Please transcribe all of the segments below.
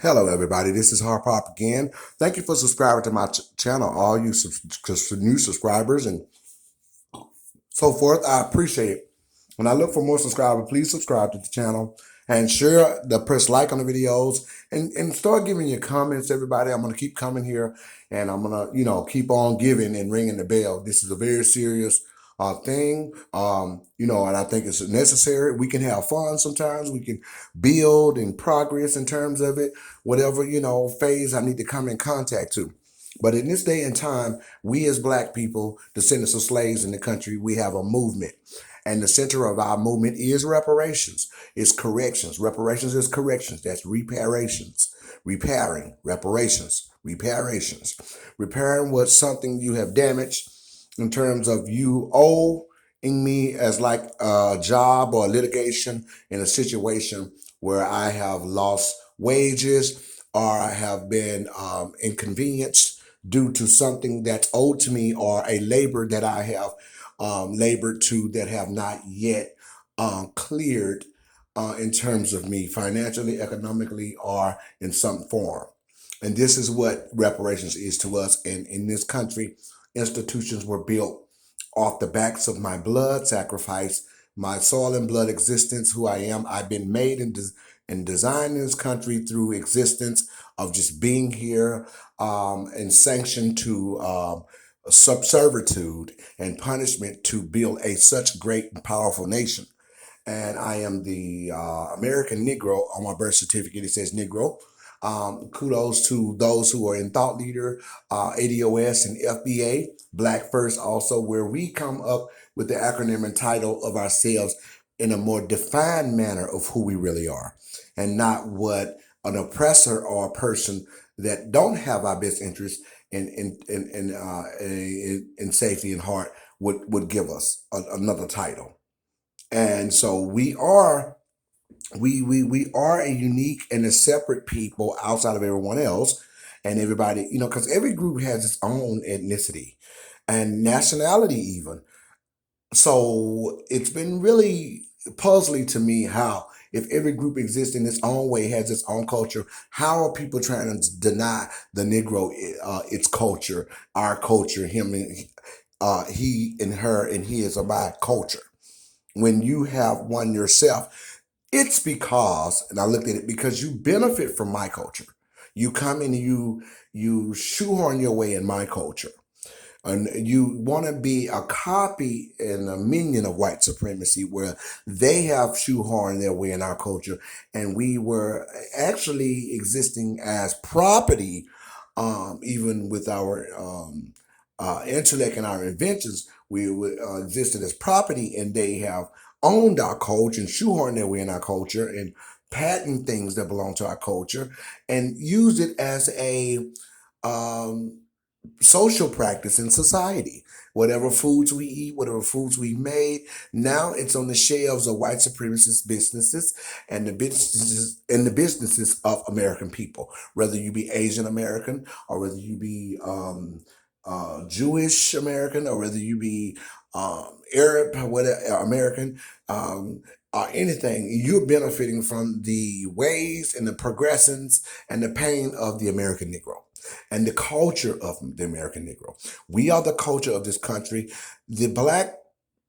Hello, everybody. This is Harp Pop again. Thank you for subscribing to my channel, all you new subscribers and so forth. I appreciate it. When I look for more subscribers, please subscribe to the channel and share press like on the videos and start giving your comments, everybody. I'm going to keep coming here and I'm going to, keep on giving and ringing the bell. This is a very serious thing, and I think it's necessary. We can have fun sometimes. We can build and progress in terms of it, whatever, phase I need to come in contact to. But in this day and time, we as Black people, descendants of slaves in the country, we have a movement. And the center of our movement is reparations, it's corrections. Reparations is corrections. That's reparations, repairing, reparations, reparations. Repairing what something you have damaged in terms of you owing me as like a job or litigation in a situation where I have lost wages or I have been inconvenienced due to something that's owed to me or a labor that I have labored to that have not yet cleared in terms of me financially, economically, or in some form. And this is what reparations is to us. And in this country, institutions were built off the backs of my blood sacrifice, my soil and blood existence, who I am. I've been made and designed in this country through existence of just being here and sanctioned to subservitude and punishment to build a such great and powerful nation. And I am the American Negro on my birth certificate. It says Negro. Kudos to those who are in Thought Leader, ADOS, and FBA, Black First, also, where we come up with the acronym and title of ourselves in a more defined manner of who we really are, and not what an oppressor or a person that don't have our best interest in safety and heart would give us another title. And so we are a unique and a separate people outside of everyone else and everybody, because every group has its own ethnicity and nationality even. So it's been really puzzling to me how, if every group exists in its own way, has its own culture, how are people trying to deny the Negro its culture, our culture, him and he and her and his or my culture? When you have one yourself, it's because, and I looked at it, because you benefit from my culture. You come in, you shoehorn your way in my culture, and you want to be a copy and a minion of white supremacy, where they have shoehorned their way in our culture, and we were actually existing as property, even with our intellect and our inventions. We existed as property, and they have owned our culture and shoehorned their way in our culture and patent things that belong to our culture and used it as a um, social practice in society. Whatever foods we eat, whatever foods we made, now it's on the shelves of white supremacist businesses and the businesses of American people. Whether you be Asian American or whether you be Jewish American or whether you be Arab, whatever American, or anything, you're benefiting from the ways and the progressions and the pain of the American Negro and the culture of the American Negro. We are the culture of this country. The Black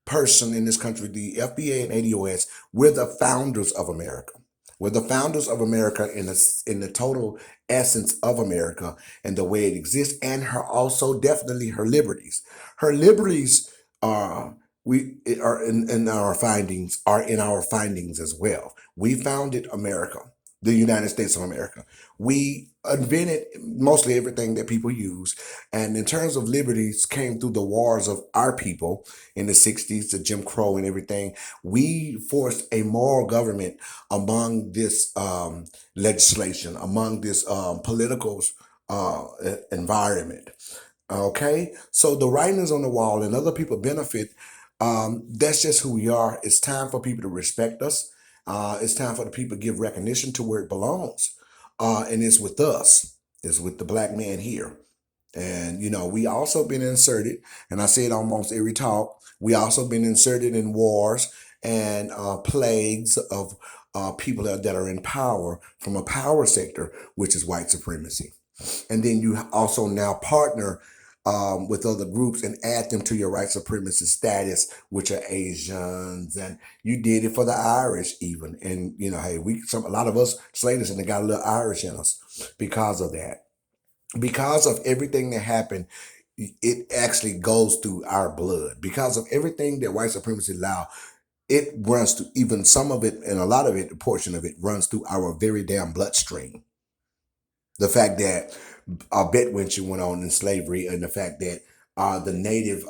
person in this country, the FBA and ADOS, we're the founders of America. We're the founders of America in the total essence of America and the way it exists, and her also definitely her liberties. Her liberties are we are in our findings are in our findings as well. We founded America, the United States of America. We invented mostly everything that people use, and in terms of liberties, came through the wars of our people in the 60s, the Jim Crow and everything. We forced a moral government among this legislation, among this political environment. Okay, so the writing is on the wall, and other people benefit. That's just who we are. It's time for people to respect us. It's time for the people to give recognition to where it belongs, and it's with us. It's with the Black man here. And we also been inserted, and I say it almost every talk. We also been inserted in wars and plagues of people that are in power from a power sector, which is white supremacy. And then you also now partner with other groups and add them to your white supremacist status, which are Asians, and you did it for the Irish even. And you know, hey, a lot of us slavers and they got a little Irish in us because of that, because of everything that happened. It actually goes through our blood because of everything that white supremacy allowed. It runs through, even some of it and a lot of it, a portion of it runs through our very damn bloodstream. The fact that Bedouin went on in slavery, and the fact that the native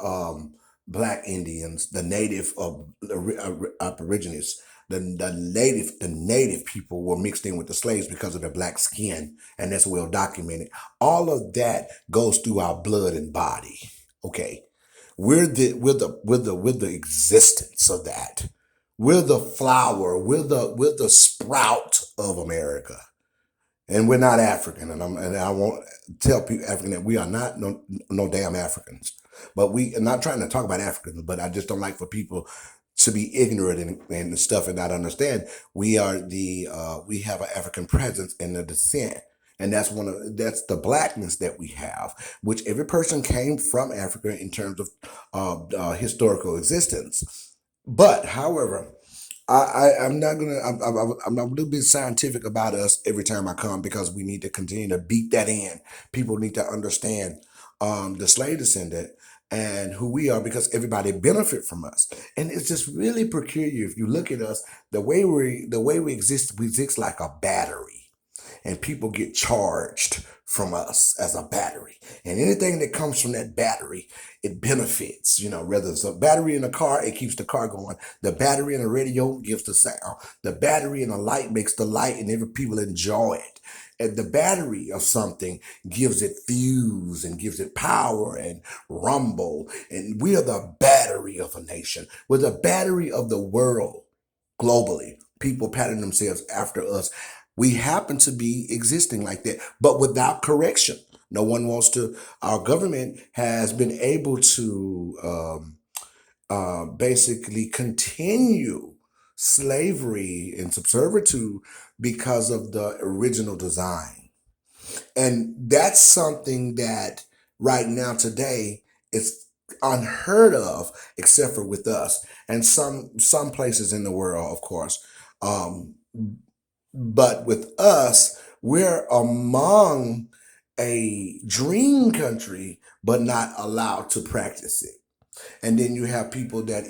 black Indians, the native aborigines, the native people were mixed in with the slaves because of their black skin, and that's well documented. All of that goes through our blood and body. Okay, we're the existence of that. We're the flower. We're the sprout of America. And we're not African, and I won't tell people African that we are not no damn Africans. But we are not trying to talk about Africans, but I just don't like for people to be ignorant and stuff and not understand. We have an African presence in the descent, and that's the blackness that we have, which every person came from Africa in terms of historical existence. But however, I'm not gonna. I'm a little bit scientific about us every time I come because we need to continue to beat that in. People need to understand the slave descendant and who we are because everybody benefit from us. And it's just really peculiar if you look at us the way we exist like a battery, and people get charged from us as a battery. And anything that comes from that battery, it benefits. You know, whether it's a battery in a car, it keeps the car going. The battery in a radio gives the sound. The battery in a light makes the light, and every people enjoy it. And the battery of something gives it fuse and gives it power and rumble. And we are the battery of a nation. We're the battery of the world globally. People pattern themselves after us. We happen to be existing like that, but without correction. No one wants to. Our government has been able to basically continue slavery and subservitude because of the original design. And that's something that right now today is unheard of, except for with us and some places in the world, of course. Um, but with us, we're among a dream country, but not allowed to practice it. And then you have people that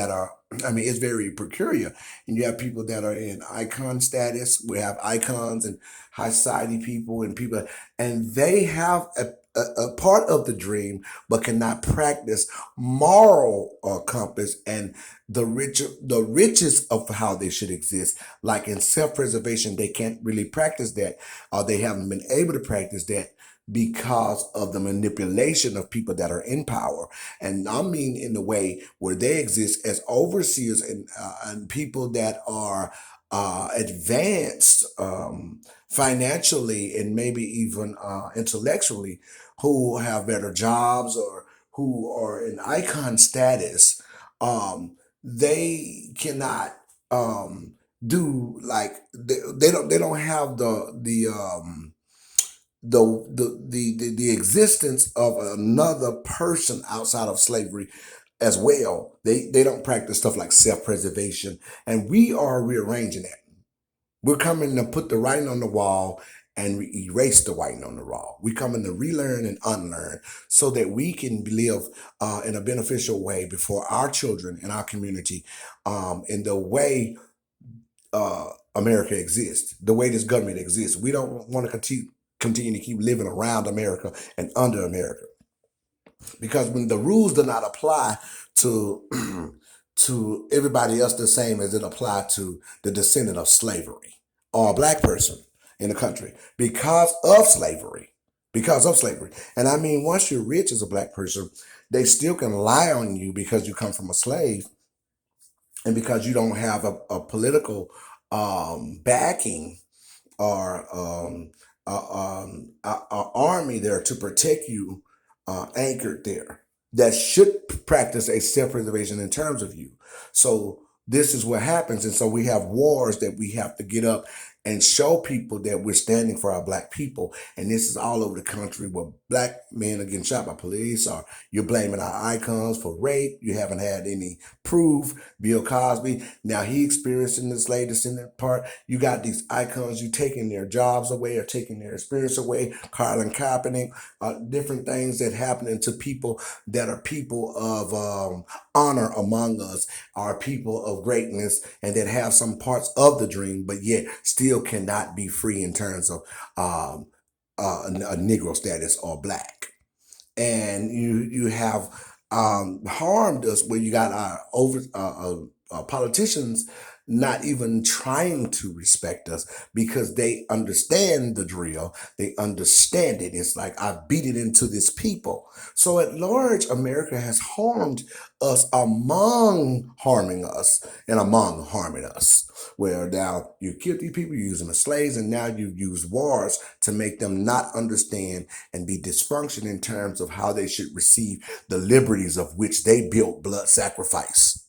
are, I mean, it's very peculiar. And you have people that are in icon status. We have icons and high society people and people, and they have a part of the dream, but cannot practice moral compass and the riches of how they should exist. Like in self-preservation, they can't really practice that, or they haven't been able to practice that because of the manipulation of people that are in power. And I mean in the way where they exist as overseers and people that are advanced financially and maybe even intellectually, who have better jobs or who are in icon status. They cannot do like they don't have the existence of another person outside of slavery as well. They don't practice stuff like self-preservation, and we are rearranging that. We're coming to put the writing on the wall and erase the writing on the wall. We coming to relearn and unlearn so that we can live in a beneficial way before our children and our community, in the way America exists, the way this government exists. We don't want to continue to keep living around America and under America, because when the rules do not apply to to everybody else the same as it applied to the descendant of slavery or a black person in the country because of slavery. And I mean, once you're rich as a black person, they still can lie on you because you come from a slave and because you don't have a political backing or a army there to protect you, anchored there, that should practice a self-preservation in terms of you. So this is what happens. And so we have wars that we have to get up and show people that we're standing for our black people. And this is all over the country where black men are getting shot by police, or you're blaming our icons for rape. You haven't had any proof. Bill Cosby, now he experiencing this latest in that part. You got these icons, you taking their jobs away or taking their experience away. Colin Kaepernick, different things that happening to people that are people of honor among us, are people of greatness, and that have some parts of the dream, but yet still cannot be free in terms of a Negro status or black. And you have harmed us where you got our politicians not even trying to respect us because they understand the drill. They understand it. It's like I beat it into this people. So at large, America has harmed us among harming us and among harming us. Where now you kill these people, you use them as slaves, and now you use wars to make them not understand and be dysfunction in terms of how they should receive the liberties of which they built blood sacrifice.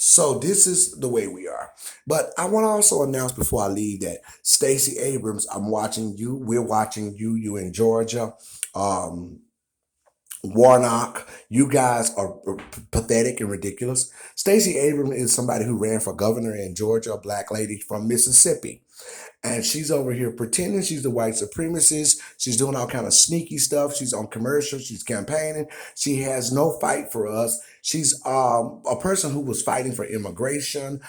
So this is the way we are. But I want to also announce before I leave that Stacey Abrams, I'm watching you. We're watching you. You in Georgia. Warnock, you guys are pathetic and ridiculous. Stacey Abrams is somebody who ran for governor in Georgia, a black lady from Mississippi. And she's over here pretending she's the white supremacist. She's doing all kind of sneaky stuff. She's on commercials. She's campaigning. She has no fight for us. She's a person who was fighting for immigration.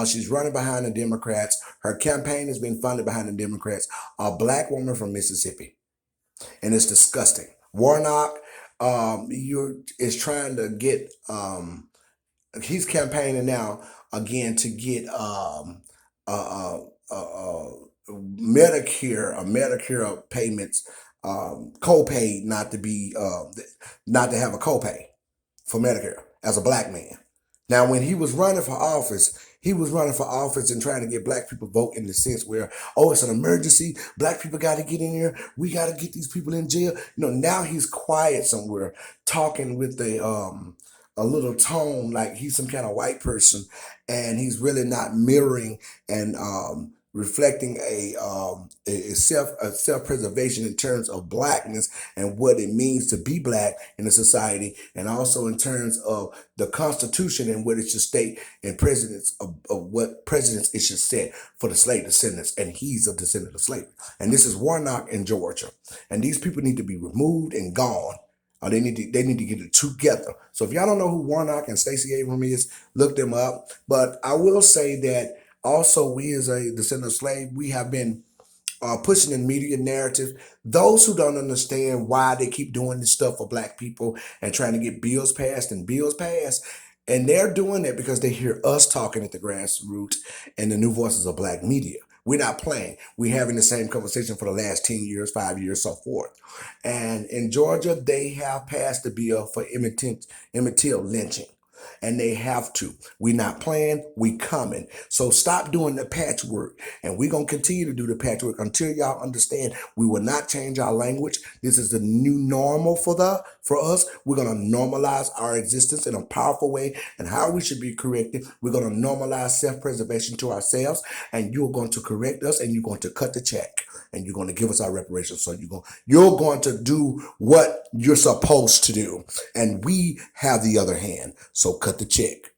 She's running behind the Democrats. Her campaign has been funded behind the Democrats. A black woman from Mississippi. And it's disgusting. Warnock is trying to get, he's campaigning now again to get Medicare payments, copay not to have a copay for Medicare as a black man. Now, when he was running for office, and trying to get black people vote in the sense where, oh, it's an emergency. Black people got to get in here. We got to get these people in jail. Now he's quiet somewhere talking with a little tone like he's some kind of white person, and he's really not mirroring and reflecting a self-preservation in terms of blackness and what it means to be black in a society, and also in terms of the Constitution and what it should state in presidents of what presidents it should set for the slave descendants, and he's a descendant of slavery. And this is Warnock in Georgia, and these people need to be removed and gone. They need to get it together. So if y'all don't know who Warnock and Stacey Abrams is, look them up. But I will say that also, we as a descendant of slave, we have been pushing in media narrative. Those who don't understand why they keep doing this stuff for black people and trying to get bills passed, and they're doing it because they hear us talking at the grassroots and the new voices of black media. We're not playing. We're having the same conversation for the last 10 years, 5 years, so forth. And in Georgia, they have passed the bill for Emmett Till lynching. And they have to. We're not playing, we coming. So stop doing the patchwork. And we're going to continue to do the patchwork until y'all understand we will not change our language. This is the new normal for us. We're going to normalize our existence in a powerful way, and how we should be corrected. We're going to normalize self-preservation to ourselves, and you're going to correct us, and you're going to cut the check, and you're going to give us our reparations. So you're going to do what you're supposed to do. And we have the other hand. So cut the check.